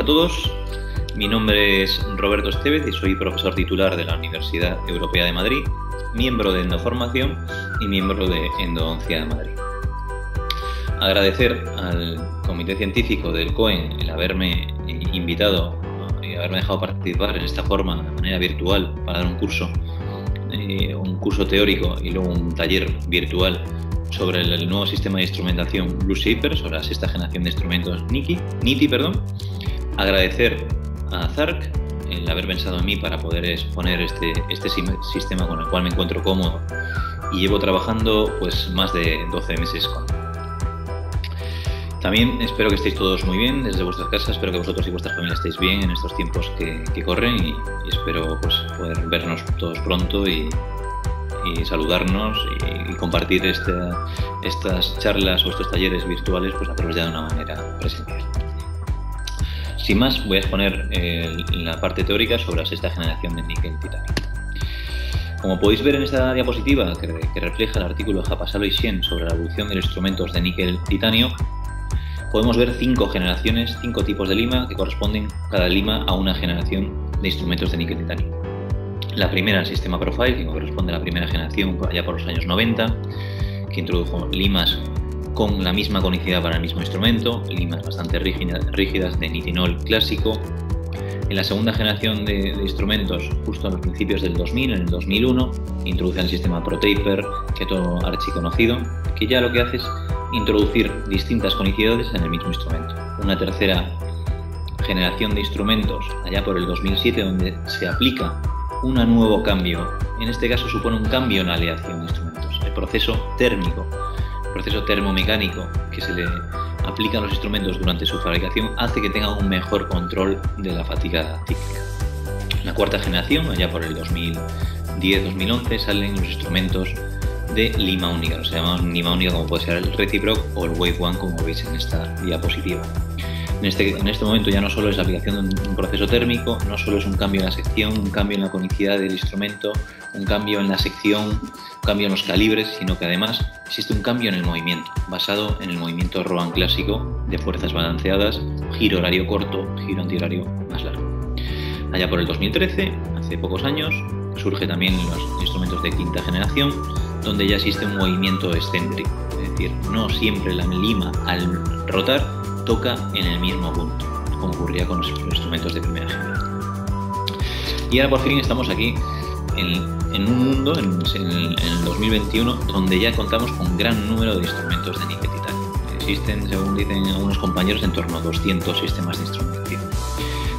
a todos. Mi nombre es Roberto Estevez y soy profesor titular de la Universidad Europea de Madrid, miembro de Endoformación y miembro de Endodoncia de Madrid. Agradecer al Comité Científico del COEN el haberme invitado y haberme dejado participar en esta forma, de manera virtual, para dar un curso teórico y luego un taller virtual sobre el nuevo sistema de instrumentación Blue Shaper, sobre la sexta generación de instrumentos NITI. Agradecer a ZARC el haber pensado en mí para poder exponer este sistema con el cual me encuentro cómodo y llevo trabajando pues más de 12 meses con él. También espero que estéis todos muy bien desde vuestras casas, espero que vosotros y vuestras familias estéis bien en estos tiempos que corren y espero pues poder vernos todos pronto y saludarnos y compartir estas charlas o estos talleres virtuales pues a través de una manera presencial. Sin más, voy a exponer la parte teórica sobre la sexta generación de níquel-titanio. Como podéis ver en esta diapositiva que refleja el artículo de Japasalo y Shen sobre la evolución de los instrumentos de níquel-titanio, podemos ver 5 generaciones, 5 tipos de lima que corresponden cada lima a una generación de instrumentos de níquel-titanio. La primera, el sistema Profile, que corresponde a la primera generación allá por los años 90, que introdujo limas con la misma conicidad para el mismo instrumento, limas bastante rígidas de nitinol clásico. En la segunda generación de instrumentos, justo a los principios del 2000, en el 2001, introduce el sistema ProTaper, que todo archiconocido, que ya lo que hace es introducir distintas conicidades en el mismo instrumento. Una tercera generación de instrumentos, allá por el 2007, donde se aplica un nuevo cambio. En este caso supone un cambio en la aleación de instrumentos. El proceso térmico, el proceso termomecánico que se le aplica a los instrumentos durante su fabricación hace que tengan un mejor control de la fatiga cíclica. En la cuarta generación, allá por el 2010-2011, salen los instrumentos de lima única. Se llaman lima única como puede ser el Reciproc o el Wave One, como veis en esta diapositiva. En este momento ya no solo es la aplicación de un proceso térmico, no solo es un cambio en la sección, un cambio en la conicidad del instrumento, un cambio en la sección, un cambio en los calibres, sino que además existe un cambio en el movimiento, basado en el movimiento Rowan clásico de fuerzas balanceadas, giro horario corto, giro antihorario más largo. Allá por el 2013, hace pocos años, surge también los instrumentos de quinta generación, donde ya existe un movimiento excéntrico, es decir, no siempre la lima al rotar toca en el mismo punto, como ocurría con los instrumentos de primera generación. Y ahora por fin estamos aquí en un mundo, en el 2021, donde ya contamos con un gran número de instrumentos de níquel-titanio. Existen, según dicen algunos compañeros, en torno a 200 sistemas de instrumentación.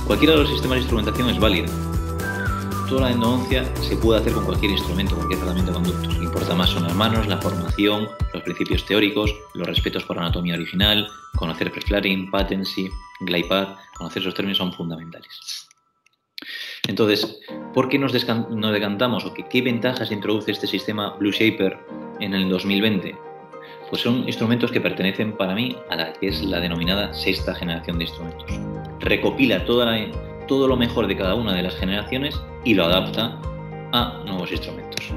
Cualquiera de los sistemas de instrumentación es válido. Toda la endodoncia se puede hacer con cualquier instrumento, cualquier tratamiento de conductos. Lo que importa más son las manos, la formación, los principios teóricos, los respetos por la anatomía original, conocer preflaring, patency, glide path, conocer esos términos son fundamentales. Entonces, ¿por qué nos decantamos o qué ventajas introduce este sistema Blue Shaper en el 2020? Pues son instrumentos que pertenecen para mí a la que es la denominada sexta generación de instrumentos. Recopila todo lo mejor de cada una de las generaciones y lo adapta a nuevos instrumentos.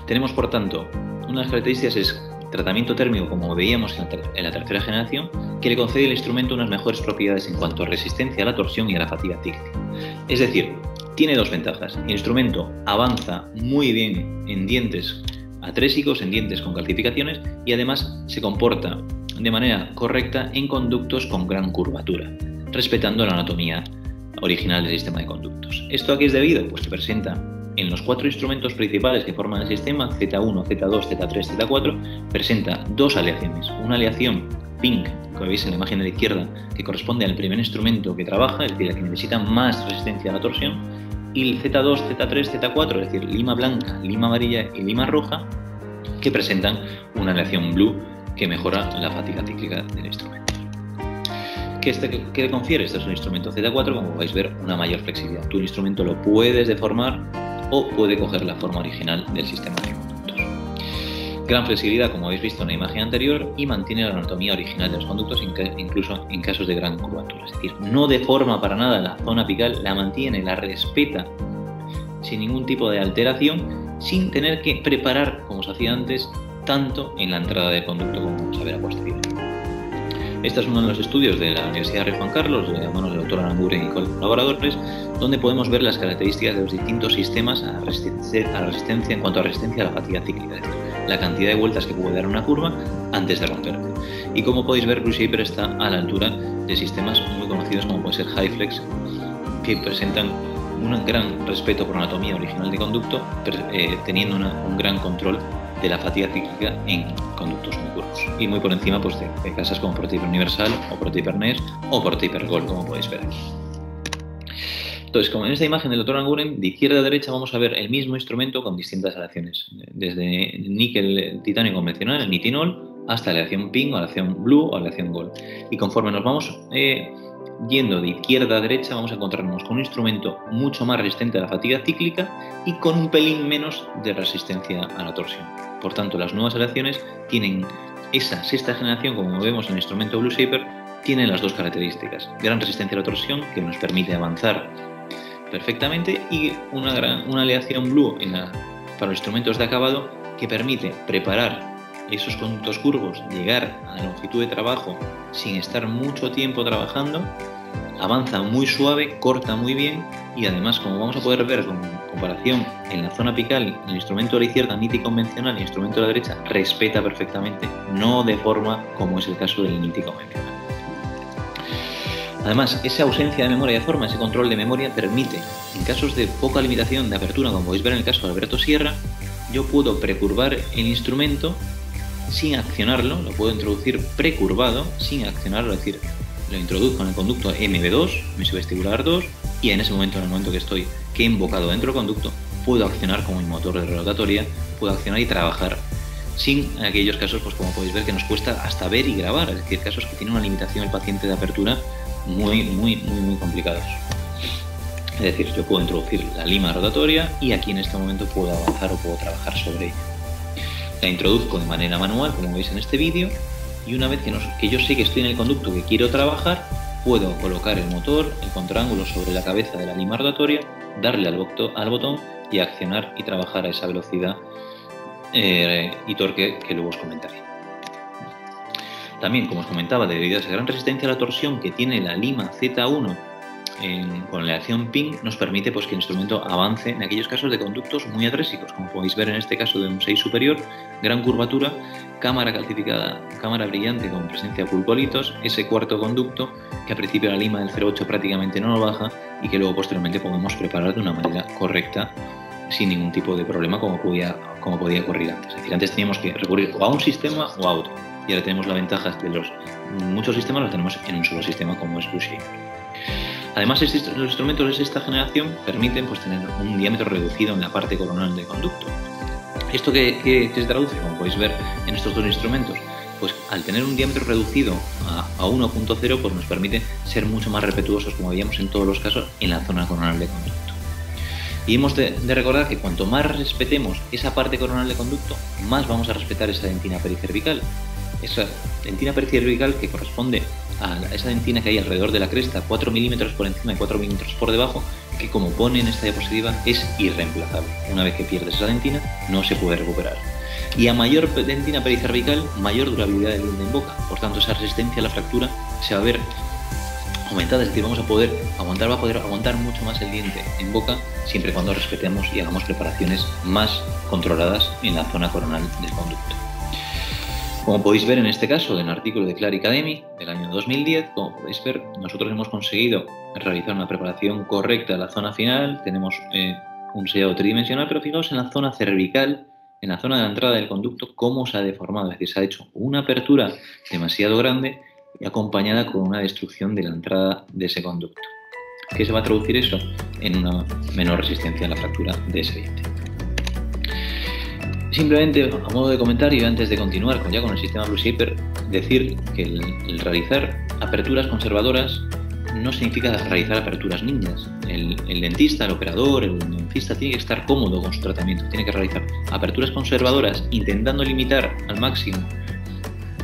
Tenemos, por tanto, unas características es tratamiento térmico, como veíamos en la tercera generación, que le concede al instrumento unas mejores propiedades en cuanto a resistencia a la torsión y a la fatiga cíclica. Es decir, tiene dos ventajas. El instrumento avanza muy bien en dientes atrésicos, en dientes con calcificaciones, y además se comporta de manera correcta en conductos con gran curvatura, respetando la anatomía original del sistema de conductos. ¿Esto a qué es debido? Pues que presenta en los 4 instrumentos principales que forman el sistema, Z1, Z2, Z3, Z4, presenta 2 aleaciones. Una aleación pink, que veis en la imagen de la izquierda, que corresponde al primer instrumento que trabaja, es decir, el que necesita más resistencia a la torsión, y el Z2, Z3, Z4, es decir, lima blanca, lima amarilla y lima roja, que presentan una aleación blue que mejora la fatiga cíclica del instrumento. ¿Qué le confiere? Este es un instrumento Z4, como vais a ver, una mayor flexibilidad. Tú el instrumento lo puedes deformar o puede coger la forma original del sistema de conductos. Gran flexibilidad, como habéis visto en la imagen anterior, y mantiene la anatomía original de los conductos, incluso en casos de gran curvatura. Es decir, no deforma para nada la zona apical, la mantiene, la respeta sin ningún tipo de alteración, sin tener que preparar, como se hacía antes, tanto en la entrada de conducto como vamos a ver a posteriori. Este es uno de los estudios de la Universidad Rey Juan Carlos, de la mano del doctor Aranguren y colaboradores, donde podemos ver las características de los distintos sistemas a la resistencia en cuanto a resistencia a la fatiga cíclica, es decir, la cantidad de vueltas que puede dar una curva antes de romperse. Y como podéis ver, Blue Shaper está a la altura de sistemas muy conocidos como puede ser HyFlex, que presentan un gran respeto por la anatomía original de conducto, teniendo un gran control de la fatiga cíclica en conductos muy curvos y muy por encima pues, de casas como Prototyper Universal o Prototyper NES o Prototyper Gold, como podéis ver aquí. Entonces, como en esta imagen del doctor Aranguren, de izquierda a derecha vamos a ver el mismo instrumento con distintas aleaciones, desde níquel titanio convencional, el nitinol, hasta aleación pink, o aleación blue o aleación gold. Y conforme nos vamos yendo de izquierda a derecha, vamos a encontrarnos con un instrumento mucho más resistente a la fatiga cíclica y con un pelín menos de resistencia a la torsión. Por tanto, las nuevas aleaciones tienen esa sexta generación, como vemos en el instrumento Blue Shaper, tienen las dos características: gran resistencia a la torsión, que nos permite avanzar perfectamente, y una aleación blue para los instrumentos de acabado, que permite preparar esos conductos curvos, llegar a la longitud de trabajo sin estar mucho tiempo trabajando, avanza muy suave, corta muy bien, y además, como vamos a poder ver con comparación en la zona apical, el instrumento de la izquierda, NITI convencional, y el instrumento de la derecha respeta perfectamente, no deforma como es el caso del NITI convencional. Además, esa ausencia de memoria de forma, ese control de memoria, permite, en casos de poca limitación de apertura, como podéis ver en el caso de Alberto Sierra, yo puedo precurvar el instrumento sin accionarlo, lo puedo introducir precurvado sin accionarlo, es decir, lo introduzco en el conducto MB2, mesovestibular 2, y en ese momento, en el momento que he invocado dentro del conducto, puedo accionar como mi motor de rotatoria, puedo accionar y trabajar sin aquellos casos, pues como podéis ver, que nos cuesta hasta ver y grabar, es decir, casos que tiene una limitación el paciente de apertura muy complicados. Es decir, yo puedo introducir la lima rotatoria y aquí en este momento puedo avanzar o puedo trabajar sobre ella. La introduzco de manera manual, como veis en este vídeo, y una vez que yo sé que estoy en el conducto que quiero trabajar, puedo colocar el motor, el contraángulo sobre la cabeza de la lima rotatoria, darle al botón y accionar y trabajar a esa velocidad y torque que luego os comentaré. También, como os comentaba, debido a esa gran resistencia a la torsión que tiene la lima Z1 con la aleación PIN, nos permite pues, que el instrumento avance en aquellos casos de conductos muy atrésicos, como podéis ver en este caso de un 6 superior, gran curvatura, cámara calcificada, cámara brillante con presencia de pulcolitos, ese cuarto conducto que al principio la lima del 0,8 prácticamente no lo baja y que luego posteriormente podemos preparar de una manera correcta sin ningún tipo de problema como podía ocurrir antes. Es decir, antes teníamos que recurrir o a un sistema o a otro, y ahora tenemos la ventaja de muchos sistemas los tenemos en un solo sistema como es Blue Shaper. Además, los instrumentos de esta generación permiten pues, tener un diámetro reducido en la parte coronal del conducto. ¿Esto qué se traduce? Como podéis ver en estos dos instrumentos, pues al tener un diámetro reducido a 1.0, pues nos permite ser mucho más respetuosos, como veíamos en todos los casos, en la zona coronal del conducto. Y hemos de recordar que cuanto más respetemos esa parte coronal del conducto, más vamos a respetar esa dentina pericervical. Esa dentina pericervical que corresponde a esa dentina que hay alrededor de la cresta, 4 milímetros por encima y 4 milímetros por debajo, que como pone en esta diapositiva es irreemplazable. Una vez que pierdes esa dentina, no se puede recuperar. Y a mayor dentina pericervical, mayor durabilidad del diente en boca. Por tanto, esa resistencia a la fractura se va a ver aumentada, es decir, va a poder aguantar mucho más el diente en boca, siempre y cuando respetemos y hagamos preparaciones más controladas en la zona coronal del conducto. Como podéis ver en este caso, en el artículo de Clary Academy del año 2010, como podéis ver, nosotros hemos conseguido realizar una preparación correcta de la zona final, tenemos un sellado tridimensional, pero fijaos en la zona cervical, en la zona de la entrada del conducto, cómo se ha deformado, es decir, se ha hecho una apertura demasiado grande y acompañada con una destrucción de la entrada de ese conducto. ¿Qué se va a traducir eso? En una menor resistencia a la fractura de ese diente. Simplemente, a modo de comentario, antes de continuar con el sistema Blue Shaper, decir que el realizar aperturas conservadoras no significa realizar aperturas niñas. El dentista, el operador, el dentista tiene que estar cómodo con su tratamiento, tiene que realizar aperturas conservadoras intentando limitar al máximo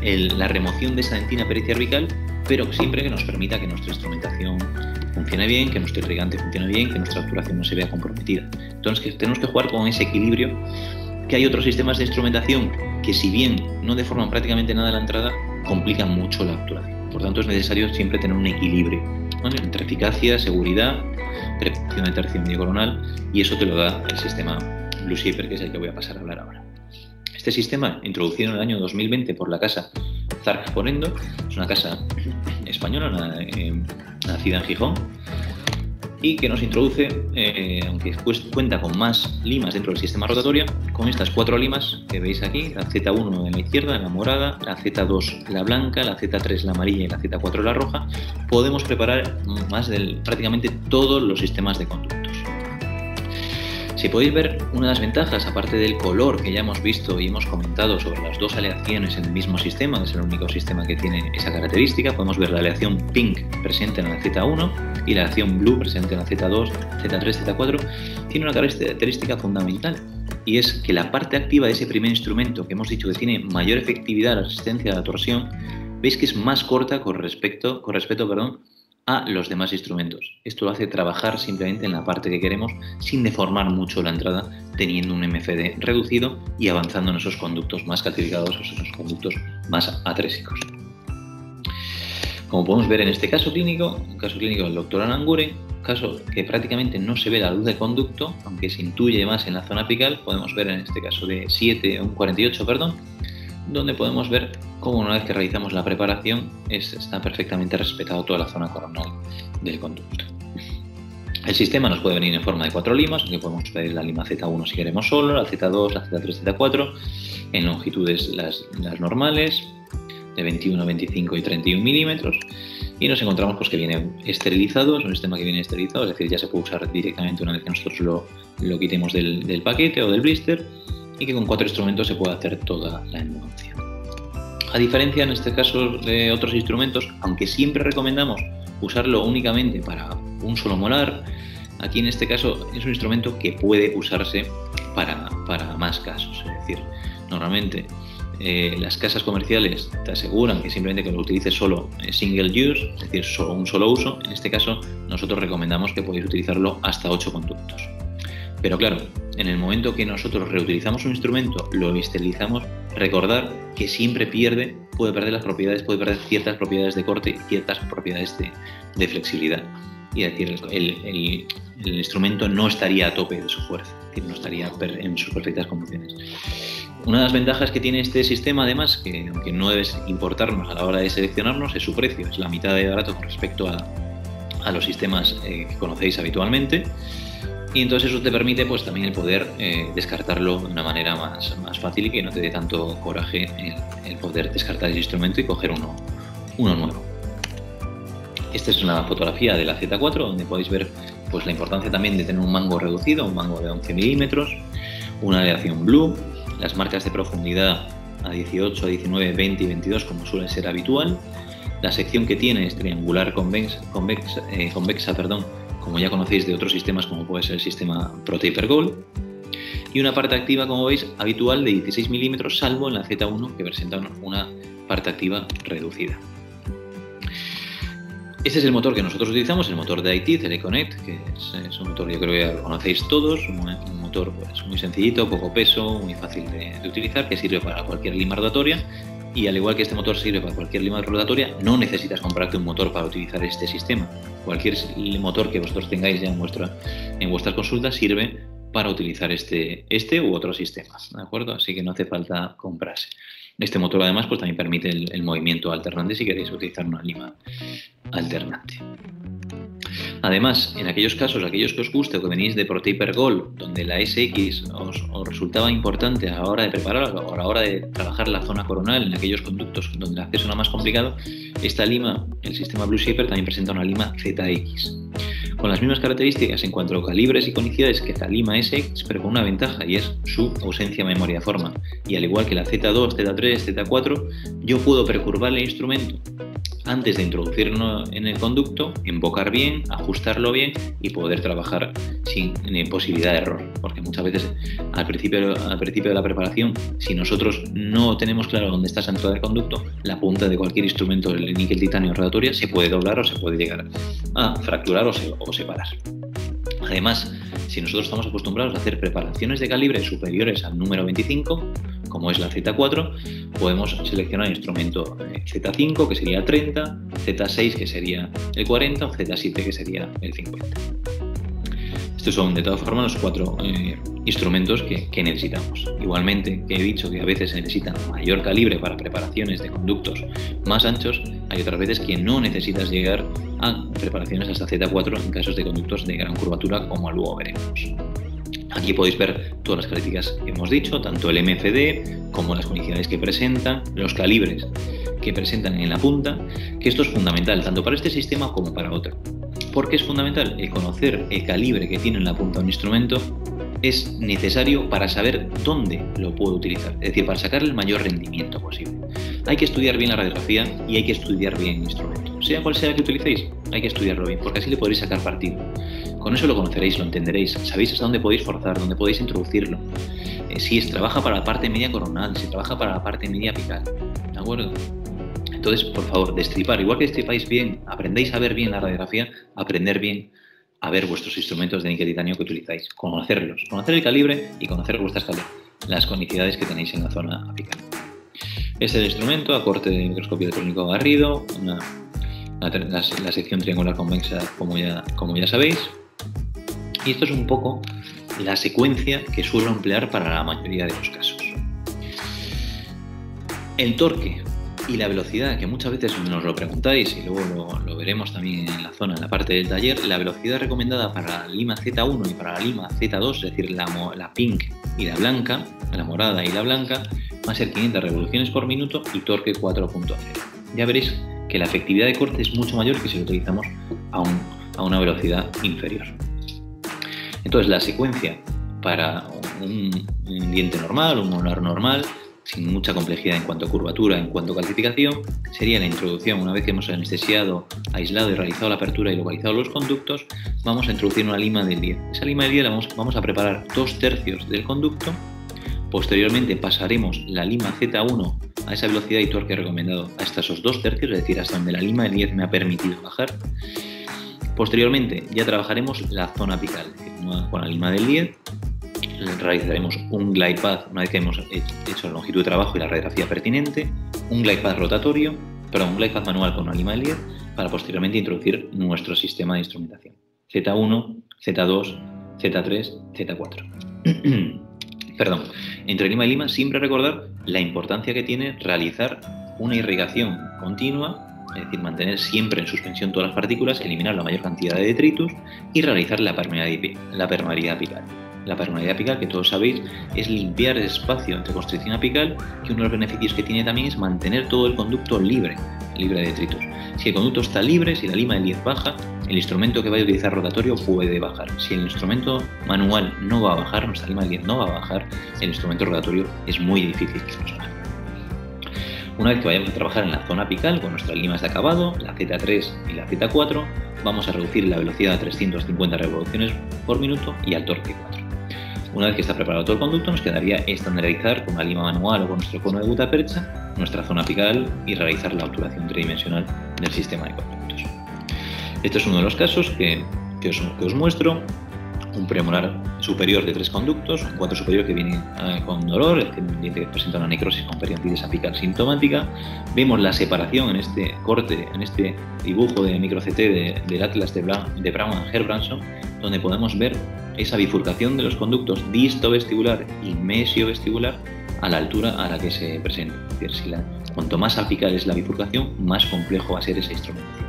la remoción de esa dentina pericervical, pero siempre que nos permita que nuestra instrumentación funcione bien, que nuestro irrigante funcione bien, que nuestra obturación no se vea comprometida. Entonces, tenemos que jugar con ese equilibrio, que hay otros sistemas de instrumentación que, si bien no deforman prácticamente nada la entrada, complican mucho la obturación. Por tanto, es necesario siempre tener un equilibrio, ¿vale?, entre eficacia, seguridad, preparación de tercio medio coronal, y eso te lo da el sistema Blue Shaper, que es el que voy a pasar a hablar ahora. Este sistema, introducido en el año 2020 por la casa Zarc Ponendo, es una casa española nacida en Gijón, y que nos introduce, aunque cuenta con más limas dentro del sistema rotatorio, con estas 4 limas que veis aquí, la Z1 en la izquierda, la morada, la Z2 la blanca, la Z3 la amarilla y la Z4 la roja, podemos preparar prácticamente todos los sistemas de conductos. Si podéis ver, una de las ventajas, aparte del color que ya hemos visto y hemos comentado sobre las 2 aleaciones en el mismo sistema, que es el único sistema que tiene esa característica, podemos ver la aleación pink presente en la Z1 y la aleación blue presente en la Z2, Z3, Z4, tiene una característica fundamental, y es que la parte activa de ese primer instrumento, que hemos dicho que tiene mayor efectividad a la resistencia a la torsión, veis que es más corta con respecto a los demás instrumentos. Esto lo hace trabajar simplemente en la parte que queremos sin deformar mucho la entrada, teniendo un MFD reducido y avanzando en esos conductos más calcificados, esos conductos más atrésicos. Como podemos ver en este caso clínico, el caso clínico del doctor Aranguren, caso que prácticamente no se ve la luz de conducto, aunque se intuye más en la zona apical, podemos ver en este caso de 48, donde podemos ver cómo una vez que realizamos la preparación está perfectamente respetado toda la zona coronal del conducto. El sistema nos puede venir en forma de 4 limas, aunque podemos pedir la lima Z1 si queremos solo, la Z2, la Z3, Z4, en longitudes las normales, de 21, 25 y 31 milímetros, y nos encontramos pues que viene esterilizado, es un sistema que viene esterilizado, es decir, ya se puede usar directamente una vez que nosotros lo quitemos del paquete o del blister, y que con 4 instrumentos se puede hacer toda la endodoncia. A diferencia en este caso de otros instrumentos, aunque siempre recomendamos usarlo únicamente para un solo molar, aquí en este caso es un instrumento que puede usarse para más casos. Es decir, normalmente las casas comerciales te aseguran que simplemente que lo utilices solo single use, es decir, solo un solo uso. En este caso nosotros recomendamos que podéis utilizarlo hasta 8 conductos. Pero claro, en el momento que nosotros reutilizamos un instrumento, lo esterilizamos, recordar que siempre puede perder ciertas propiedades de corte y ciertas propiedades de flexibilidad. Y es decir, el instrumento no estaría a tope de su fuerza, es decir, no estaría en sus perfectas condiciones. Una de las ventajas que tiene este sistema, además, que aunque no debe importarnos a la hora de seleccionarnos, es su precio. Es la mitad de barato con respecto a los sistemas que conocéis habitualmente. Y entonces eso te permite pues también el poder descartarlo de una manera más fácil y que no te dé tanto coraje el poder descartar el instrumento y coger uno nuevo. Esta es una fotografía de la Z4 donde podéis ver pues la importancia también de tener un mango reducido, un mango de 11 milímetros, una aleación blue, las marcas de profundidad a 18, a 19, 20 y 22 como suele ser habitual. La sección que tiene es triangular convexa, como ya conocéis de otros sistemas como puede ser el sistema ProTaper Gold, y una parte activa, como veis, habitual de 16 milímetros, salvo en la Z1 que presenta una parte activa reducida. Este es el motor que nosotros utilizamos, el motor de iTeeth, el Econet, que es un motor, yo creo que ya lo conocéis todos, un motor pues, muy sencillito, poco peso, muy fácil de utilizar, que sirve para cualquier lima rotatoria. Y al igual que este motor sirve para cualquier lima rotatoria, no necesitas comprarte un motor para utilizar este sistema. Cualquier motor que vosotros tengáis ya en vuestras consultas sirve para utilizar este u otros sistemas, ¿de acuerdo? Así que no hace falta comprarse. Este motor además pues también permite el movimiento alternante si queréis utilizar una lima alternante. Además, en aquellos casos, aquellos que os guste o que venís de ProTaper Gold, donde la SX os resultaba importante a la hora de preparar o a la hora de trabajar la zona coronal en aquellos conductos donde el acceso era más complicado, esta lima, el sistema Blue Shaper, también presenta una lima ZX. Con las mismas características en cuanto a calibres y conicidades que la lima SX, pero con una ventaja, y es su ausencia de memoria forma. Y al igual que la Z2, Z3, Z4, yo puedo precurvar el instrumento antes de introducirlo en el conducto, embocar bien, ajustarlo bien y poder trabajar sin posibilidad de error. Porque muchas veces al principio de la preparación, si nosotros no tenemos claro dónde está esa entrada del conducto, la punta de cualquier instrumento del níquel titanio rotatoria se puede doblar o se puede llegar a fracturar o separar. Además, si nosotros estamos acostumbrados a hacer preparaciones de calibre superiores al número 25, como es la Z4, podemos seleccionar el instrumento Z5, que sería el 30, Z6, que sería el 40, o Z7, que sería el 50. Estos son, de todas formas, los 4 instrumentos que necesitamos. Igualmente, que he dicho que a veces se necesita mayor calibre para preparaciones de conductos más anchos, hay otras veces que no necesitas llegar a preparaciones hasta Z4 en casos de conductos de gran curvatura, como luego veremos. Aquí podéis ver todas las características que hemos dicho, tanto el MFD como las condiciones que presentan, los calibres que presentan en la punta, que esto es fundamental tanto para este sistema como para otro. ¿Por qué es fundamental? El conocer el calibre que tiene en la punta un instrumento es necesario para saber dónde lo puedo utilizar, es decir, para sacar el mayor rendimiento posible. Hay que estudiar bien la radiografía y hay que estudiar bien el instrumento. Sea cual sea que utilicéis, hay que estudiarlo bien, porque así le podréis sacar partido. Con eso lo conoceréis, lo entenderéis, sabéis hasta dónde podéis forzar, dónde podéis introducirlo. Si trabaja para la parte media coronal, si trabaja para la parte media apical, ¿de acuerdo? Entonces, por favor, destripar, igual que destripáis bien, aprendéis a ver bien la radiografía, aprender bien a ver vuestros instrumentos de níquel titanio que utilizáis, conocerlos, conocer el calibre y conocer las conicidades que tenéis en la zona apical. Este es el instrumento a corte de microscopio electrónico Garrido, la sección triangular convexa, como ya sabéis. Y esto es un poco la secuencia que suelo emplear para la mayoría de los casos. El torque y la velocidad, que muchas veces nos lo preguntáis y luego lo veremos también en la zona, en la parte del taller, la velocidad recomendada para la lima Z1 y para la lima Z2, es decir, la pink y la blanca, la morada y la blanca, va a ser 500 revoluciones por minuto y torque 4.0. Ya veréis que la efectividad de corte es mucho mayor que si lo utilizamos a una velocidad inferior. Entonces, la secuencia para un diente normal, un molar normal, sin mucha complejidad en cuanto a curvatura, en cuanto a calcificación, sería la introducción. Una vez que hemos anestesiado, aislado y realizado la apertura y localizado los conductos, vamos a introducir una lima del 10. Esa lima del 10 vamos a preparar 2/3 del conducto. Posteriormente pasaremos la lima Z1 a esa velocidad y torque recomendado hasta esos 2/3, es decir, hasta donde la lima del 10 me ha permitido bajar. Posteriormente ya trabajaremos la zona apical, con la lima del 10. Realizaremos un glide path una vez que hemos hecho la longitud de trabajo y la radiografía pertinente, un glide path un glide path manual con una lima del 10 para posteriormente introducir nuestro sistema de instrumentación. Z1, Z2, Z3, Z4. Perdón, entre lima y lima siempre recordar la importancia que tiene realizar una irrigación continua, es decir, mantener siempre en suspensión todas las partículas, eliminar la mayor cantidad de detritus y realizar la permeabilidad apical. La permeabilidad apical, que todos sabéis, es limpiar el espacio entre constricción apical, que uno de los beneficios que tiene también es mantener todo el conducto libre de detritus. Si el conducto está libre, si la lima del 10 baja, el instrumento que vaya a utilizar rotatorio puede bajar. Si el instrumento manual no va a bajar, nuestra lima del 10 no va a bajar, el instrumento rotatorio es muy difícil que nos baje. Una vez que vayamos a trabajar en la zona apical con nuestras limas de acabado, la Z3 y la Z4, vamos a reducir la velocidad a 350 revoluciones por minuto y al torque 4. Una vez que está preparado todo el conducto, nos quedaría estandarizar con una lima manual o con nuestro cono de gutapercha nuestra zona apical y realizar la obturación tridimensional del sistema de conductos. Este es uno de los casos que os muestro. Un premolar superior de 3 conductos, un 4 superior que viene con dolor, el diente que presenta una necrosis con periodontitis apical sintomática. Vemos la separación en este corte, en este dibujo de micro CT del Atlas de Brown and Herbranson, donde podemos ver esa bifurcación de los conductos distovestibular y mesiovestibular a la altura a la que se presenta. Es decir, cuanto más apical es la bifurcación, más complejo va a ser esa instrumentación.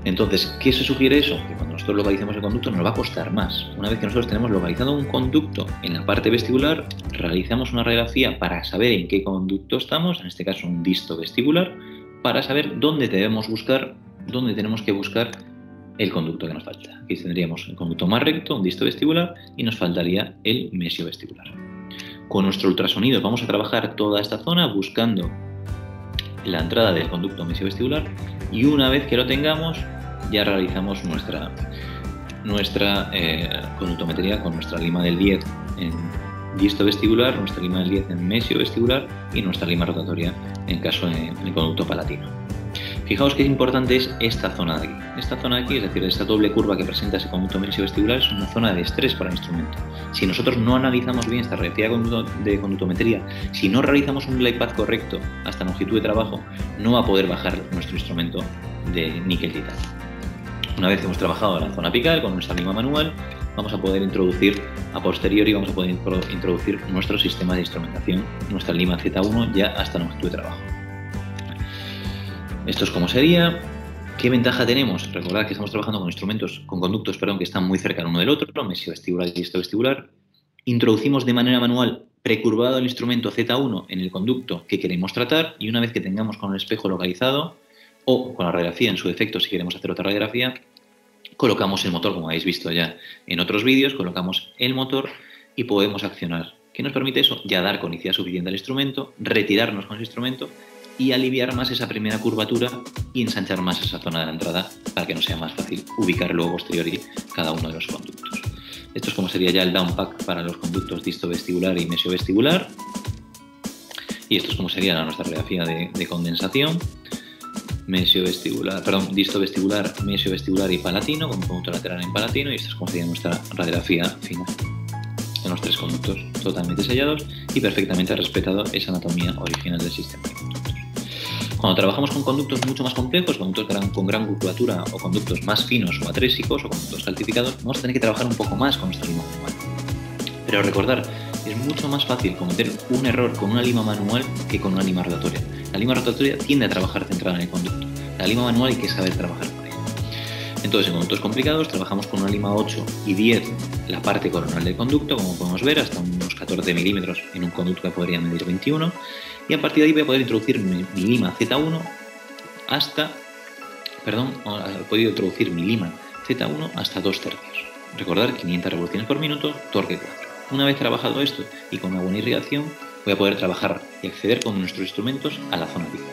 Entonces, ¿qué se sugiere eso? Que cuando nosotros localicemos el conducto nos va a costar más. Una vez que nosotros tenemos localizado un conducto en la parte vestibular, realizamos una radiografía para saber en qué conducto estamos, en este caso un disto vestibular, para saber dónde tenemos que buscar el conducto que nos falta. Aquí tendríamos el conducto más recto, un disto vestibular, y nos faltaría el mesiovestibular. Con nuestro ultrasonido vamos a trabajar toda esta zona buscando la entrada del conducto mesiovestibular, y una vez que lo tengamos ya realizamos nuestra conductometría con nuestra lima del 10 en disto vestibular, nuestra lima del 10 en mesiovestibular y nuestra lima rotatoria en caso en el conducto palatino. Fijaos qué importante es esta zona de aquí. Esta zona de aquí, es decir, esta doble curva que presenta ese conducto mesiovestibular, es una zona de estrés para el instrumento. Si nosotros no analizamos bien esta radiografía de conductometría, si no realizamos un glide path correcto hasta longitud de trabajo, no va a poder bajar nuestro instrumento de níquel titanio. Una vez hemos trabajado la zona apical con nuestra lima manual, vamos a poder introducir a posteriori, vamos a poder introducir nuestro sistema de instrumentación, nuestra lima Z1 ya hasta longitud de trabajo. Esto es como sería. ¿Qué ventaja tenemos? Recordad que estamos trabajando con instrumentos, con conductos, que están muy cerca el uno del otro, mesiovestibular y distovestibular. Introducimos de manera manual precurvado el instrumento Z1 en el conducto que queremos tratar y una vez que tengamos con el espejo localizado o con la radiografía en su defecto si queremos hacer otra radiografía, colocamos el motor, como habéis visto ya en otros vídeos, colocamos el motor y podemos accionar. ¿Qué nos permite eso? Ya dar conicidad suficiente al instrumento, retirarnos con ese instrumento y aliviar más esa primera curvatura y ensanchar más esa zona de la entrada para que nos sea más fácil ubicar luego posteriori cada uno de los conductos. Esto es como sería ya el downpack para los conductos distovestibular y mesiovestibular. Y esto es como sería nuestra radiografía de condensación. Distovestibular, mesiovestibular y palatino, con un conducto lateral en palatino. Y esto es como sería nuestra radiografía final. En los tres conductos totalmente sellados y perfectamente respetado esa anatomía original del sistema de conductos. Cuando trabajamos con conductos mucho más complejos, conductos con gran curvatura o conductos más finos o atrésicos o conductos calcificados, vamos a tener que trabajar un poco más con nuestra lima manual. Pero recordar, es mucho más fácil cometer un error con una lima manual que con una lima rotatoria. La lima rotatoria tiende a trabajar centrada en el conducto. La lima manual hay que saber trabajar con ella. Entonces, en conductos complicados trabajamos con una lima 8 y 10 la parte coronal del conducto, como podemos ver, hasta unos 14 milímetros en un conducto que podría medir 21. Y a partir de ahí voy a poder introducir mi lima Z1 hasta 2 tercios. Recordar, 500 revoluciones por minuto, torque 4. Una vez trabajado esto y con una buena irrigación, voy a poder trabajar y acceder con nuestros instrumentos a la zona apical.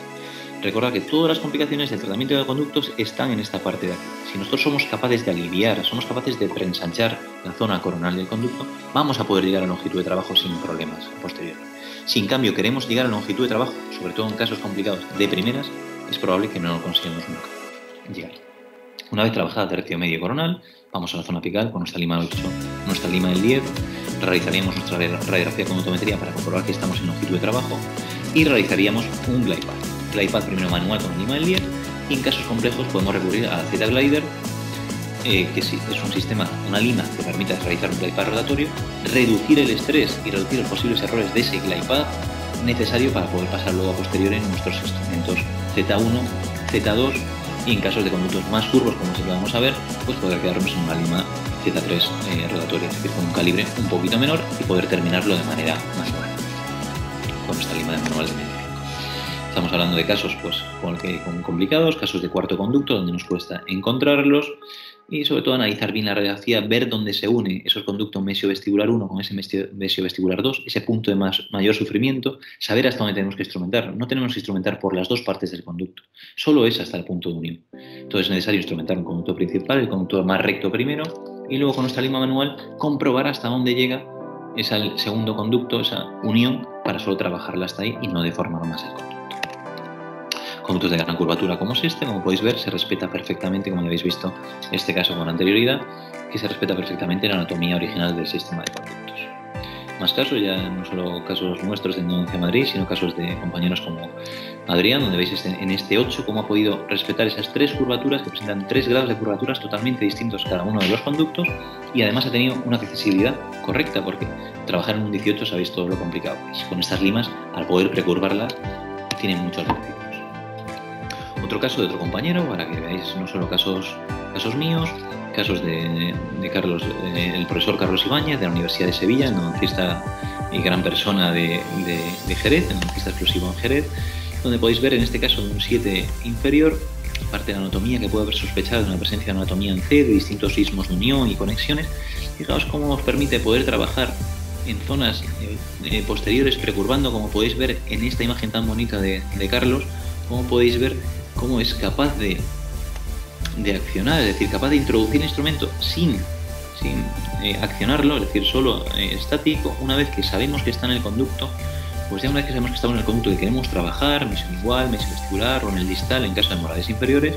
Recordad que todas las complicaciones del tratamiento de conductos están en esta parte de aquí. Si nosotros somos capaces de aliviar, somos capaces de preensanchar la zona coronal del conducto, vamos a poder llegar a longitud de trabajo sin problemas posterior. Si en cambio queremos llegar a longitud de trabajo, sobre todo en casos complicados de primeras, es probable que no lo consigamos nunca llegar. Una vez trabajada tercio medio coronal, vamos a la zona apical con nuestra lima 8, nuestra lima del 10, realizaríamos nuestra radiografía con autometría para comprobar que estamos en longitud de trabajo y realizaríamos un glide path. Glide path primero manual con la lima del 10 y en casos complejos podemos recurrir a la Z-Glider, que sí, es un sistema, una lima que permite realizar un glide path rotatorio, reducir el estrés y reducir los posibles errores de ese glide path necesario para poder pasar luego a posteriori en nuestros instrumentos Z1, Z2 y en casos de conductos más curvos, como sí que vamos a ver, pues poder quedarnos en una lima Z3 rotatoria, es decir, con un calibre un poquito menor y poder terminarlo de manera manual con nuestra lima de manual de medio. Estamos hablando de casos con complicados, casos de cuarto conducto, donde nos cuesta encontrarlos y sobre todo analizar bien la radiografía, ver dónde se une esos conductos mesiovestibular 1 con ese mesiovestibular 2, ese punto de mayor sufrimiento, saber hasta dónde tenemos que instrumentar. No tenemos que instrumentar por las dos partes del conducto, solo es hasta el punto de unión. Entonces es necesario instrumentar un conducto principal, el conducto más recto primero, y luego con nuestra lima manual comprobar hasta dónde llega ese segundo conducto, esa unión, para solo trabajarla hasta ahí y no deformar más el conducto. Conductos de gran curvatura como es este, como podéis ver, se respeta perfectamente, como ya habéis visto este caso con anterioridad, que se respeta perfectamente la anatomía original del sistema de conductos. Más casos, ya no solo casos nuestros de Endodoncia Madrid, sino casos de compañeros como Adrián, donde veis en este 8 cómo ha podido respetar esas 3 curvaturas que presentan 3 grados de curvaturas totalmente distintos cada uno de los conductos y además ha tenido una accesibilidad correcta, porque trabajar en un 18 sabéis todo lo complicado que es. Con estas limas, al poder precurvarlas, tienen muchos beneficios. Otro caso de otro compañero, para que veáis no solo casos míos, casos de Carlos, el profesor Carlos Ibáñez de la Universidad de Sevilla, endodoncista y gran persona de Jerez, endodoncista exclusivo en Jerez, donde podéis ver en este caso de un 7 inferior, parte de la anatomía que puede haber sospechado de una presencia de anatomía en C, de distintos sismos de unión y conexiones. Fijaos cómo nos permite poder trabajar en zonas posteriores precurvando, como podéis ver en esta imagen tan bonita de Carlos, como podéis ver cómo es capaz de accionar, es decir, capaz de introducir el instrumento sin accionarlo, es decir, solo estático. Una vez que sabemos que está en el conducto, pues ya una vez que sabemos que estamos en el conducto que queremos trabajar, mesovestibular, mesovestibular o en el distal, en caso de hemorragias inferiores,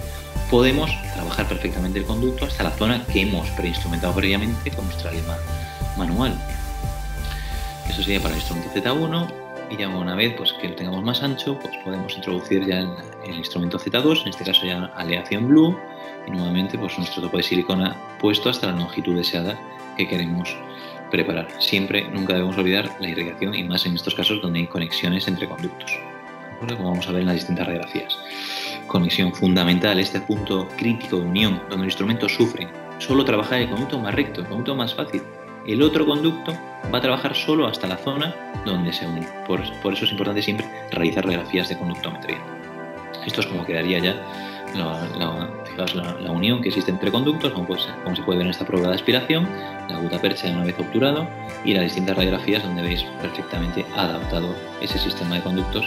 podemos trabajar perfectamente el conducto hasta la zona que hemos preinstrumentado previamente con nuestra lima manual. Eso sería para el instrumento Z1, y ya una vez pues, que lo tengamos más ancho, pues podemos introducir ya el instrumento Z2, en este caso ya aleación blue, y nuevamente pues, nuestro topo de silicona puesto hasta la longitud deseada que queremos preparar. Siempre, nunca debemos olvidar la irrigación, y más en estos casos donde hay conexiones entre conductos, ¿de acuerdo? Como vamos a ver en las distintas radiografías. Conexión fundamental, este punto crítico de unión, donde el instrumento sufre. Solo trabajar el conducto más recto, el conducto más fácil. El otro conducto va a trabajar solo hasta la zona donde se une. Por eso es importante siempre realizar radiografías de conductometría. Esto es como quedaría ya la unión que existe entre conductos, como se puede ver en esta prueba de aspiración, la gutapercha una vez obturado, y las distintas radiografías donde veis perfectamente adaptado ese sistema de conductos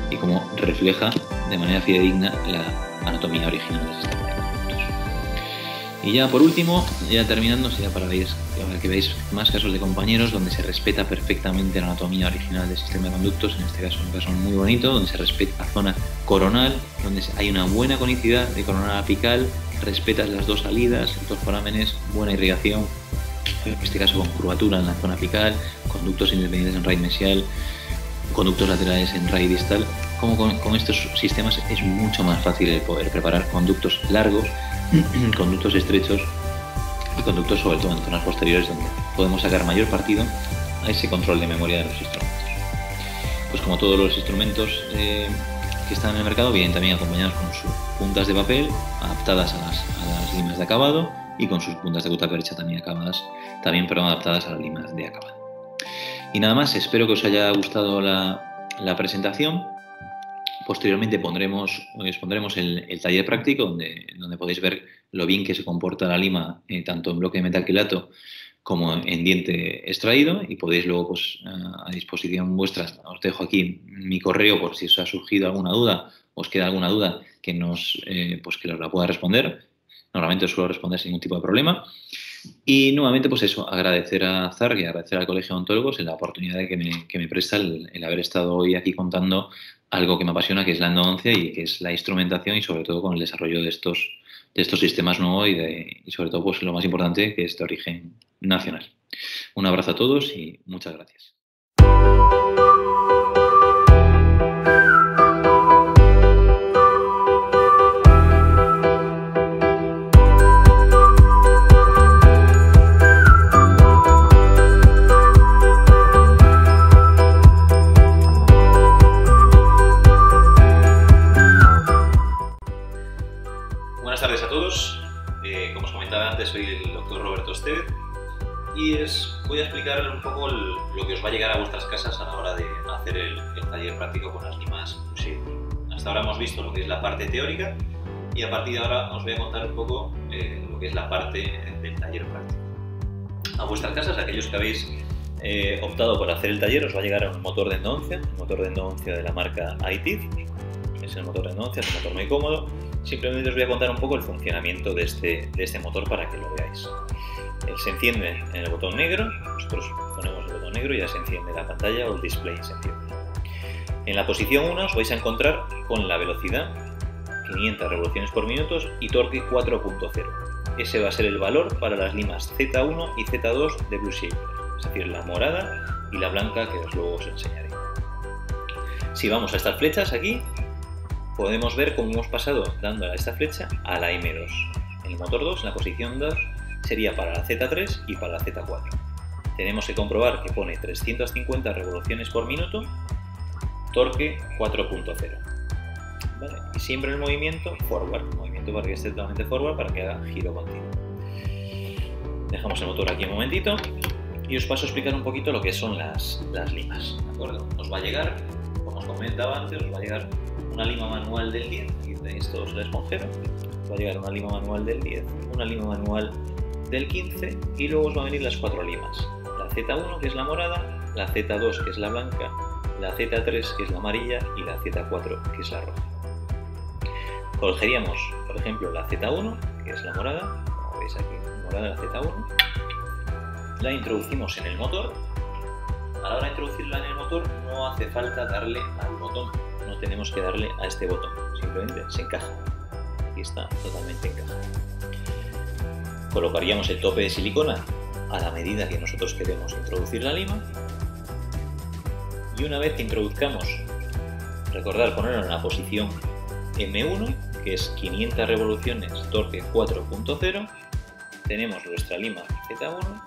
y cómo refleja de manera fidedigna la anatomía original del sistema de conductos. Y ya por último, ya terminando, para que veáis más casos de compañeros donde se respeta perfectamente la anatomía original del sistema de conductos, en este caso un caso muy bonito, donde se respeta la zona coronal, donde hay una buena conicidad de coronal apical, respetas las dos salidas, los dos forámenes, buena irrigación, en este caso con curvatura en la zona apical, conductos independientes en raíz mesial, conductos laterales en raíz distal. Como con estos sistemas es mucho más fácil el poder preparar conductos largos, conductos estrechos y conductos sobre todo en zonas posteriores, donde podemos sacar mayor partido a ese control de memoria de los instrumentos. Pues como todos los instrumentos que están en el mercado, vienen también acompañados con sus puntas de papel adaptadas a las limas de acabado, y con sus puntas de gutapercha también adaptadas a las limas de acabado. Y nada más, espero que os haya gustado la presentación. Posteriormente os pondremos el taller práctico donde podéis ver lo bien que se comporta la lima tanto en bloque de metacrilato como en diente extraído, y podéis luego, pues, a disposición vuestra, os dejo aquí mi correo por si os ha surgido alguna duda, os queda alguna duda que que os la pueda responder. Normalmente os suelo responder sin ningún tipo de problema. Y nuevamente, pues eso, agradecer a ZARC y agradecer al Colegio de Odontólogos la oportunidad que me presta el haber estado hoy aquí contando algo que me apasiona, que es la endodoncia y que es la instrumentación, y sobre todo con el desarrollo de estos sistemas nuevos y sobre todo, pues lo más importante, que es de origen nacional. Un abrazo a todos y muchas gracias. Como os comentaba antes, soy el doctor Roberto Estevez y voy a explicar un poco lo que os va a llegar a vuestras casas a la hora de hacer el taller práctico con las limas Blueshape. Hasta ahora hemos visto lo que es la parte teórica, y a partir de ahora os voy a contar un poco lo que es la parte del taller práctico. A vuestras casas, aquellos que habéis optado por hacer el taller, os va a llegar un motor de endodoncia de la marca iTeeth. Es el motor de endodoncia, es un motor muy cómodo. Simplemente os voy a contar un poco el funcionamiento de este motor para que lo veáis. Se enciende en el botón negro, nosotros ponemos el botón negro y ya se enciende la pantalla o el display se enciende. En la posición 1 os vais a encontrar con la velocidad 500 revoluciones por minuto y torque 4.0. Ese va a ser el valor para las limas Z1 y Z2 de Blueshape, es decir, la morada y la blanca, que luego os enseñaré. Si vamos a estas flechas aquí, podemos ver cómo hemos pasado dando a esta flecha a la M2. En el motor 2, en la posición 2, sería para la Z3 y para la Z4. Tenemos que comprobar que pone 350 revoluciones por minuto, torque 4.0. ¿Vale? Y siempre el movimiento forward, para que esté totalmente forward, para que haga giro continuo. Dejamos el motor aquí un momentito y os paso a explicar un poquito lo que son las limas. ¿De acuerdo? Os va a llegar, como os comentaba antes, os va a llegar una lima manual del 10, aquí tenéis todos el esponjero, va a llegar una lima manual del 10, una lima manual del 15, y luego os van a venir las 4 limas, la Z1, que es la morada, la Z2, que es la blanca, la Z3, que es la amarilla, y la Z4, que es la roja. Cogeríamos, por ejemplo, la Z1, que es la morada, como veis aquí, morada la Z1, la introducimos en el motor, a la hora de introducirla en el motor no hace falta darle al botón, no tenemos que darle a este botón, simplemente se encaja. Aquí está totalmente encajado. Colocaríamos el tope de silicona a la medida que nosotros queremos introducir la lima, y una vez que introduzcamos, recordar ponerlo en la posición M1, que es 500 revoluciones, torque 4.0, tenemos nuestra lima Z1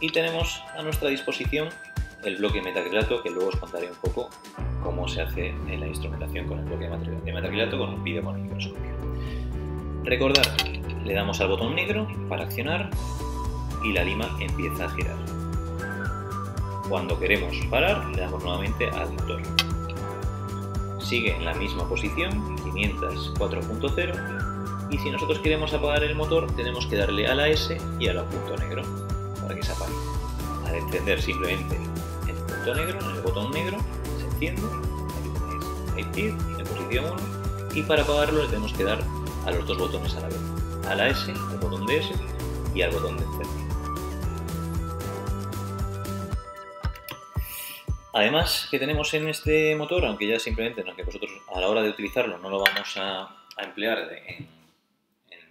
y tenemos a nuestra disposición el bloque de metacrilato, que luego os contaré un poco cómo se hace en la instrumentación con el bloque de metacrilato con un vídeo con el microscopio. Recordad, le damos al botón negro para accionar y la lima empieza a girar. Cuando queremos parar, le damos nuevamente al motor. Sigue en la misma posición, 500 4.0, y si nosotros queremos apagar el motor tenemos que darle a la S y al punto negro para que se apague. Al encender simplemente el punto negro, en el botón negro, se enciende, aquí tenéis en posición 1, y para apagarlo le tenemos que dar a los dos botones a la vez, a la S, al botón de S y al botón de encendido. Además que tenemos en este motor, aunque ya simplemente, aunque vosotros a la hora de utilizarlo no lo vamos a emplear en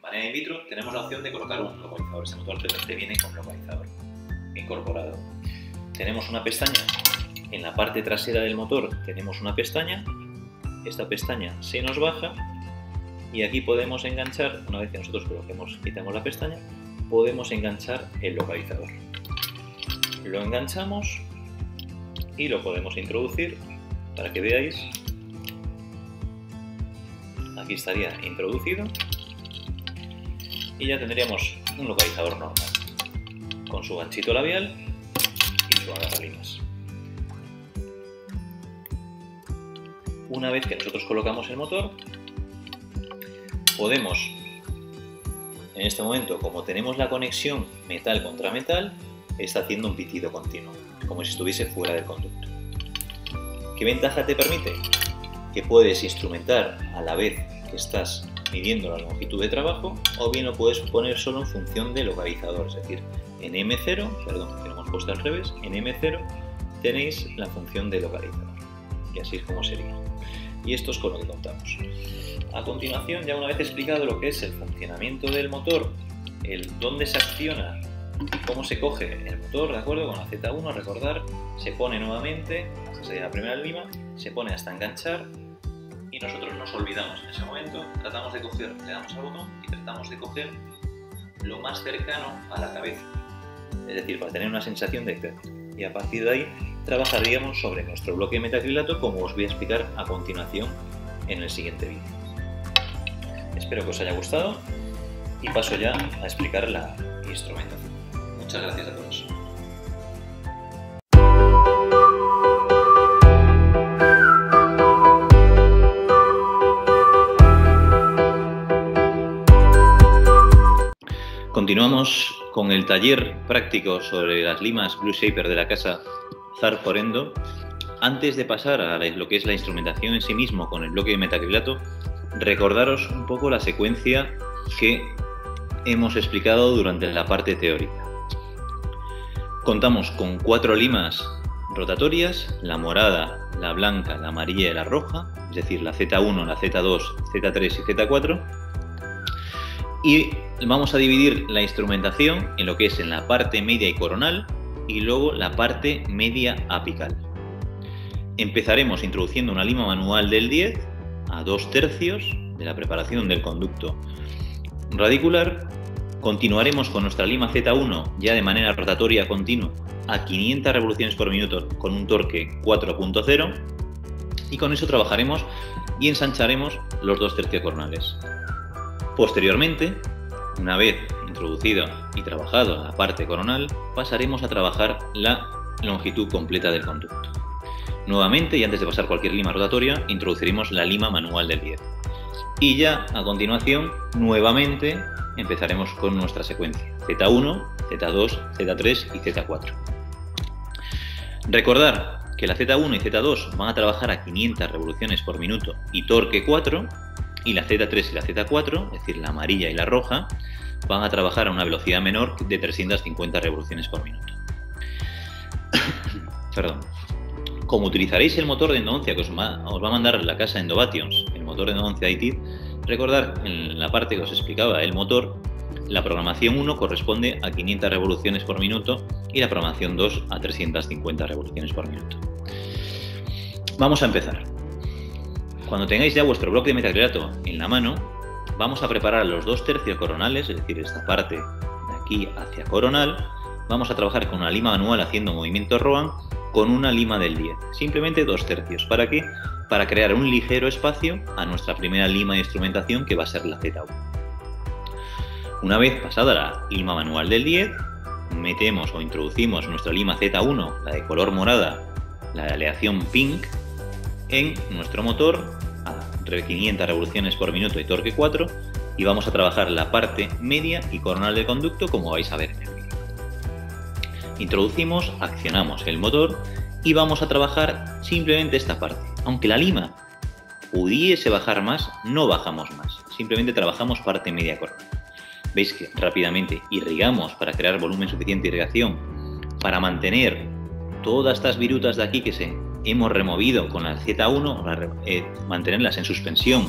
manera in vitro, tenemos la opción de colocar un localizador. Este motor te viene con localizador incorporado. Tenemos una pestaña, en la parte trasera del motor tenemos una pestaña, esta pestaña se nos baja y aquí podemos enganchar, una vez que nosotros quitamos la pestaña, podemos enganchar el localizador. Lo enganchamos y lo podemos introducir para que veáis. Aquí estaría introducido y ya tendríamos un localizador normal con su ganchito labial y su agarralimas. Una vez que nosotros colocamos el motor, podemos, en este momento, como tenemos la conexión metal contra metal, está haciendo un pitido continuo, como si estuviese fuera del conducto. ¿Qué ventaja te permite? Que puedes instrumentar a la vez que estás midiendo la longitud de trabajo, o bien lo puedes poner solo en función de localizador, es decir, en M0, perdón, que lo hemos puesto al revés, en M0 tenéis la función de localizador, y así es como sería. Y esto es con lo que contamos. A continuación, ya una vez explicado lo que es el funcionamiento del motor, el dónde se acciona, cómo se coge el motor, ¿de acuerdo? Con la Z1, recordar, se pone nuevamente, esta sería la primera lima, se pone hasta enganchar y nosotros nos olvidamos en ese momento, tratamos de coger, le damos al botón y tratamos de coger lo más cercano a la cabeza, es decir, para tener una sensación de efecto. Y a partir de ahí trabajaríamos sobre nuestro bloque de metacrilato, como os voy a explicar a continuación en el siguiente vídeo. Espero que os haya gustado y paso ya a explicar la instrumentación. Muchas gracias a todos. Continuamos con el taller práctico sobre las limas Blue Shaper de la casa Zarf Endo. Antes de pasar a lo que es la instrumentación en sí mismo con el bloque de metacrilato, recordaros un poco la secuencia que hemos explicado durante la parte teórica. Contamos con 4 limas rotatorias, la morada, la blanca, la amarilla y la roja, es decir, la Z1, la Z2, Z3 y Z4. Y vamos a dividir la instrumentación en lo que es en la parte media y coronal y luego la parte media apical. Empezaremos introduciendo una lima manual del 10 a 2/3 de la preparación del conducto radicular. Continuaremos con nuestra lima Z1 ya de manera rotatoria continua a 500 revoluciones por minuto con un torque 4.0 y con eso trabajaremos y ensancharemos los 2/3 coronales. Posteriormente, una vez introducida y trabajado la parte coronal, pasaremos a trabajar la longitud completa del conducto. Nuevamente, y antes de pasar cualquier lima rotatoria, introduciremos la lima manual del 10. Y ya a continuación, nuevamente, empezaremos con nuestra secuencia Z1, Z2, Z3 y Z4. Recordar que la Z1 y Z2 van a trabajar a 500 revoluciones por minuto y torque 4, y la Z3 y la Z4, es decir, la amarilla y la roja, van a trabajar a una velocidad menor de 350 revoluciones por minuto. Perdón. Como utilizaréis el motor de endodoncia que os va a mandar la casa Endovations, el motor de endodoncia ITID, recordad en la parte que os explicaba el motor, la programación 1 corresponde a 500 revoluciones por minuto y la programación 2 a 350 revoluciones por minuto. Vamos a empezar. Cuando tengáis ya vuestro bloque de metacrilato en la mano, vamos a preparar los 2 tercios coronales, es decir, esta parte de aquí hacia coronal. Vamos a trabajar con una lima manual haciendo movimiento Rowan con una lima del 10, simplemente 2 tercios. ¿Para qué? Para crear un ligero espacio a nuestra primera lima de instrumentación, que va a ser la Z1. Una vez pasada la lima manual del 10, metemos o introducimos nuestra lima Z1, la de color morada, la de aleación pink, en nuestro motor a 500 revoluciones por minuto y torque 4, y vamos a trabajar la parte media y coronal del conducto, como vais a ver en el vídeo. Introducimos, accionamos el motor y vamos a trabajar simplemente esta parte. Aunque la lima pudiese bajar más, no bajamos más, simplemente trabajamos parte media coronal. Veis que rápidamente irrigamos para crear volumen suficiente de irrigación, para mantener todas estas virutas de aquí que hemos removido con la Z1, mantenerlas en suspensión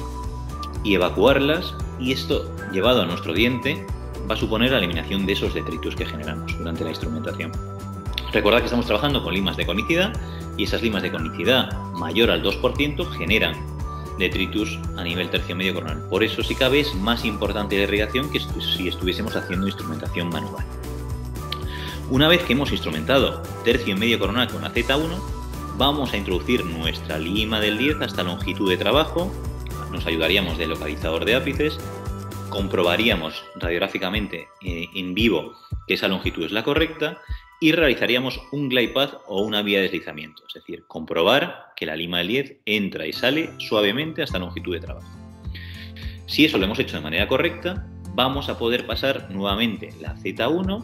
y evacuarlas, y esto llevado a nuestro diente va a suponer la eliminación de esos detritus que generamos durante la instrumentación. Recordad que estamos trabajando con limas de conicidad, y esas limas de conicidad mayor al 2% generan detritus a nivel tercio medio coronal. Por eso, si cabe, es más importante la irrigación que si estuviésemos haciendo instrumentación manual. Una vez que hemos instrumentado tercio y medio coronal con la Z1, vamos a introducir nuestra lima del 10 hasta longitud de trabajo. Nos ayudaríamos del localizador de ápices, comprobaríamos radiográficamente en vivo que esa longitud es la correcta y realizaríamos un glide path o una vía de deslizamiento, es decir, comprobar que la lima del 10 entra y sale suavemente hasta longitud de trabajo. Si eso lo hemos hecho de manera correcta, vamos a poder pasar nuevamente la Z1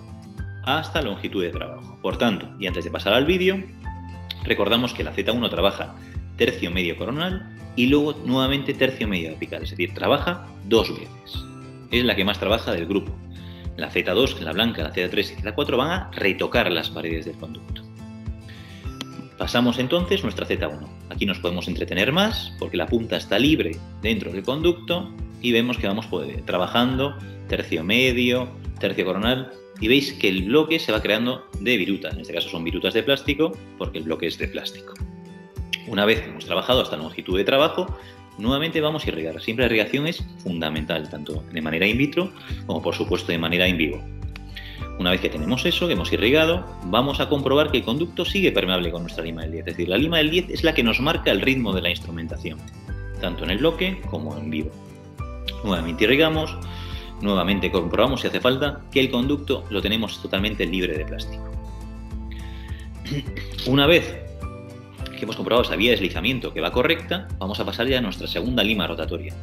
hasta longitud de trabajo. Por tanto, y antes de pasar al vídeo, recordamos que la Z1 trabaja tercio medio coronal y luego nuevamente tercio medio apical, es decir, trabaja 2 veces. Es la que más trabaja del grupo. La Z2, la blanca, la Z3 y la Z4 van a retocar las paredes del conducto. Pasamos entonces nuestra Z1. Aquí nos podemos entretener más porque la punta está libre dentro del conducto y vemos que vamos trabajando tercio medio, tercio coronal, y veis que el bloque se va creando de virutas. En este caso son virutas de plástico porque el bloque es de plástico. Una vez que hemos trabajado hasta longitud de trabajo, nuevamente vamos a irrigar. Siempre la irrigación es fundamental, tanto de manera in vitro como por supuesto de manera in vivo. Una vez que tenemos eso, que hemos irrigado, vamos a comprobar que el conducto sigue permeable con nuestra lima del 10. Es decir, la lima del 10 es la que nos marca el ritmo de la instrumentación, tanto en el bloque como en vivo. Nuevamente irrigamos, nuevamente comprobamos si hace falta que el conducto lo tenemos totalmente libre de plástico. Una vez que hemos comprobado esa vía de deslizamiento que va correcta, vamos a pasar ya a nuestra segunda lima rotatoria.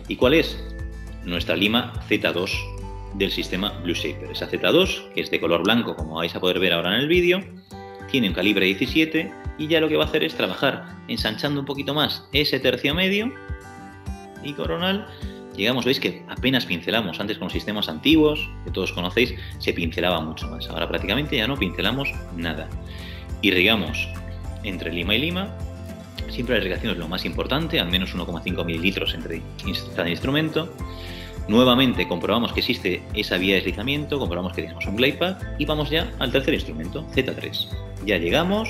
¿Y cuál es? Nuestra lima Z2 del sistema Blue Shaper. Esa Z2, que es de color blanco, como vais a poder ver ahora en el vídeo, tiene un calibre 17 y ya lo que va a hacer es trabajar ensanchando un poquito más ese tercio medio y coronal. Llegamos, veis que apenas pincelamos. Antes con los sistemas antiguos, que todos conocéis, se pincelaba mucho más. Ahora prácticamente ya no pincelamos nada. Irrigamos entre lima y lima. Siempre la irrigación es lo más importante, al menos 1,5 mililitros entre cada instrumento. Nuevamente comprobamos que existe esa vía de deslizamiento, comprobamos que tenemos un glide path y vamos ya al tercer instrumento, Z3. Ya llegamos,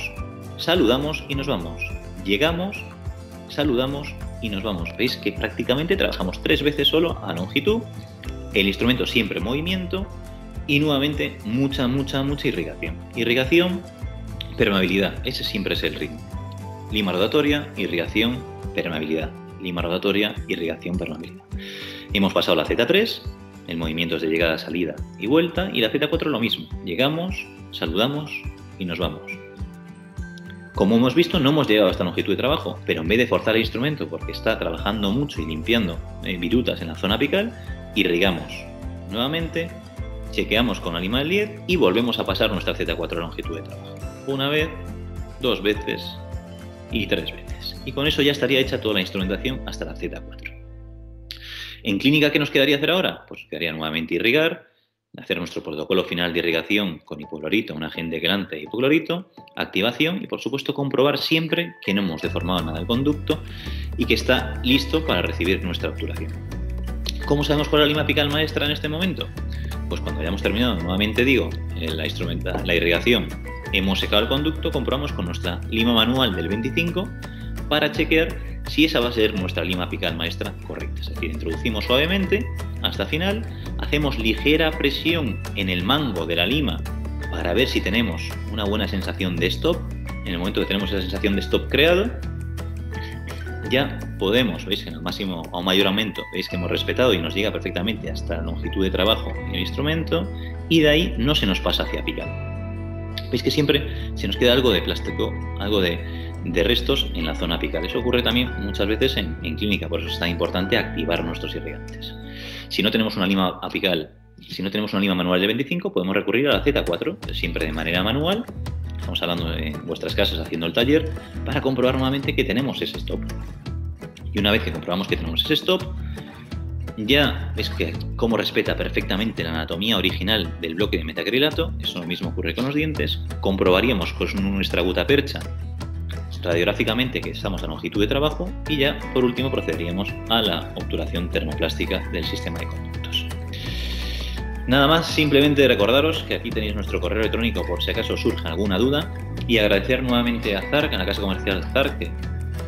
saludamos y nos vamos. Llegamos, saludamos y nos vamos. Veis que prácticamente trabajamos 3 veces solo a longitud, el instrumento siempre en movimiento y nuevamente mucha irrigación. Irrigación, permeabilidad, ese siempre es el ritmo. Lima rotatoria, irrigación, permeabilidad. Lima rotatoria, irrigación, permeabilidad. Hemos pasado la Z3, el movimiento es de llegada, salida y vuelta, y la Z4 lo mismo. Llegamos, saludamos y nos vamos. Como hemos visto, no hemos llegado a esta longitud de trabajo, pero en vez de forzar el instrumento porque está trabajando mucho y limpiando virutas en la zona apical, irrigamos. Nuevamente, chequeamos con la lima del 10 y volvemos a pasar nuestra Z4 a longitud de trabajo. Una vez, 2 veces y 3 veces. Y con eso ya estaría hecha toda la instrumentación hasta la Z4. En clínica, ¿qué nos quedaría hacer ahora? Pues quedaría nuevamente irrigar, hacer nuestro protocolo final de irrigación con hipoclorito, un agente quelante de hipoclorito, activación y, por supuesto, comprobar siempre que no hemos deformado nada del conducto y que está listo para recibir nuestra obturación. ¿Cómo sabemos cuál es la lima apical maestra en este momento? Pues cuando hayamos terminado, nuevamente digo, la irrigación, hemos secado el conducto, comprobamos con nuestra lima manual del 25 para chequear si esa va a ser nuestra lima apical maestra correcta. Es decir, introducimos suavemente hasta final, hacemos ligera presión en el mango de la lima para ver si tenemos una buena sensación de stop. En el momento que tenemos esa sensación de stop creado, ya podemos, veis que en el máximo o mayor aumento, veis que hemos respetado y nos llega perfectamente hasta la longitud de trabajo del instrumento, y de ahí no se nos pasa hacia apical. Veis que siempre se nos queda algo de plástico, algo de restos en la zona apical. Eso ocurre también muchas veces en clínica, por eso es tan importante activar nuestros irrigantes. Si no tenemos una lima apical, si no tenemos una lima manual de 25, podemos recurrir a la Z4, siempre de manera manual. Estamos hablando en vuestras casas haciendo el taller, para comprobar nuevamente que tenemos ese stop. Y una vez que comprobamos que tenemos ese stop, ya ves que cómo respeta perfectamente la anatomía original del bloque de metacrilato. Eso lo mismo ocurre con los dientes. Comprobaríamos con nuestra gutapercha radiográficamente que estamos a longitud de trabajo y ya por último procederíamos a la obturación termoplástica del sistema de conductos. Nada más, simplemente recordaros que aquí tenéis nuestro correo electrónico por si acaso surge alguna duda, y agradecer nuevamente a ZARC, a la Casa Comercial ZARC,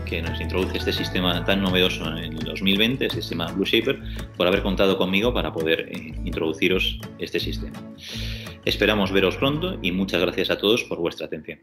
que nos introduce este sistema tan novedoso en el 2020, el sistema Blue Shaper, por haber contado conmigo para poder introduciros este sistema. Esperamos veros pronto y muchas gracias a todos por vuestra atención.